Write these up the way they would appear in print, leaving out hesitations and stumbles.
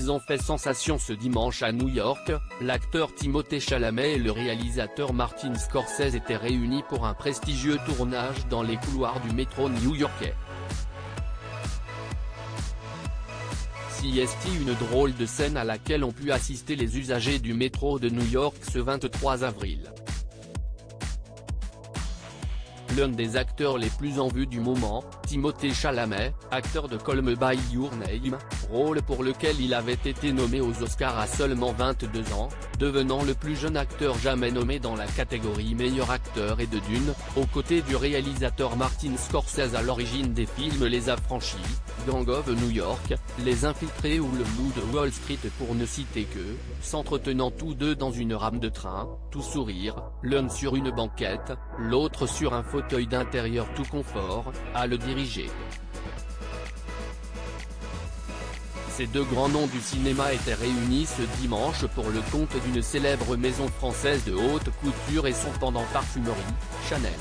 Ils ont fait sensation ce dimanche à New York. L'acteur Timothée Chalamet et le réalisateur Martin Scorsese étaient réunis pour un prestigieux tournage dans les couloirs du métro new-yorkais. C'est une drôle de scène à laquelle ont pu assister les usagers du métro de New York ce 23 avril. L'un des acteurs les plus en vue du moment, Timothée Chalamet, acteur de Call Me By Your Name, rôle pour lequel il avait été nommé aux Oscars à seulement 22 ans, devenant le plus jeune acteur jamais nommé dans la catégorie meilleur acteur et de Dune, aux côtés du réalisateur Martin Scorsese à l'origine des films Les Affranchis, Gang of New York, Les Infiltrés ou Le Loup de Wall Street pour ne citer que, s'entretenant tous deux dans une rame de train, tout sourire, l'un sur une banquette, l'autre sur un fauteuil d'intérieur tout confort, à le diriger. Ces deux grands noms du cinéma étaient réunis ce dimanche pour le compte d'une célèbre maison française de haute couture et son pendant parfumerie, Chanel.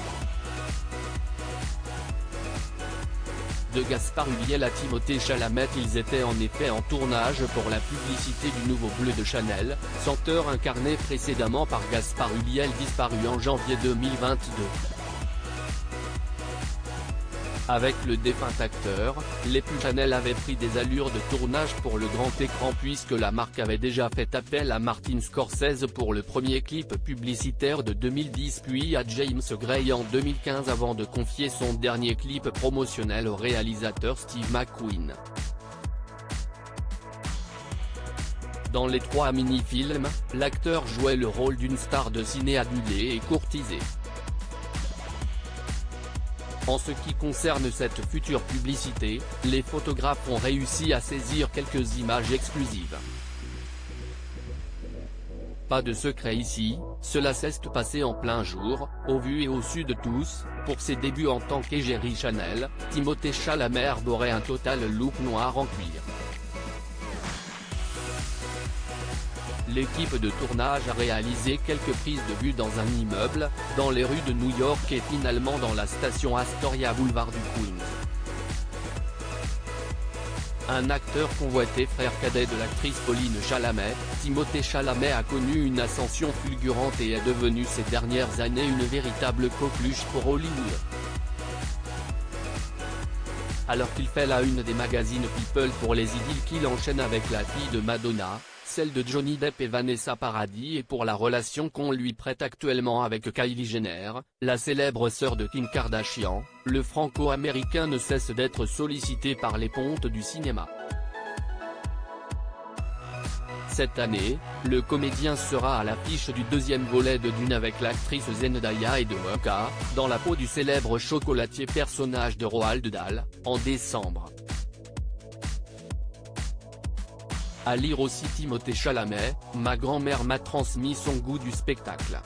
De Gaspard Ulliel à Timothée Chalamet, ils étaient en effet en tournage pour la publicité du nouveau bleu de Chanel, senteur incarné précédemment par Gaspard Ulliel disparu en janvier 2022. Avec le défunt acteur, l'époux Chanel avait pris des allures de tournage pour le grand écran puisque la marque avait déjà fait appel à Martin Scorsese pour le premier clip publicitaire de 2010 puis à James Gray en 2015 avant de confier son dernier clip promotionnel au réalisateur Steve McQueen. Dans les 3 mini-films, l'acteur jouait le rôle d'une star de ciné adulée et courtisée. En ce qui concerne cette future publicité, les photographes ont réussi à saisir quelques images exclusives. Pas de secret ici, cela s'est passé en plein jour, au vu et au su de tous. Pour ses débuts en tant qu'égérie Chanel, Timothée Chalamet arborait un total look noir en cuir. L'équipe de tournage a réalisé quelques prises de vue dans un immeuble, dans les rues de New York et finalement dans la station Astoria boulevard du Queens. Un acteur convoité, frère cadet de l'actrice Pauline Chalamet, Timothée Chalamet a connu une ascension fulgurante et est devenu ces dernières années une véritable coqueluche pour Hollywood. Alors qu'il fait la une des magazines People pour les idylles qu'il enchaîne avec la fille de Madonna, celle de Johnny Depp et Vanessa Paradis et pour la relation qu'on lui prête actuellement avec Kylie Jenner, la célèbre sœur de Kim Kardashian, le franco-américain ne cesse d'être sollicité par les pontes du cinéma. Cette année, le comédien sera à l'affiche du 2e volet de Dune avec l'actrice Zendaya et de Wonka, dans la peau du célèbre chocolatier personnage de Roald Dahl, en décembre. À lire aussi Timothée Chalamet, ma grand-mère m'a transmis son goût du spectacle.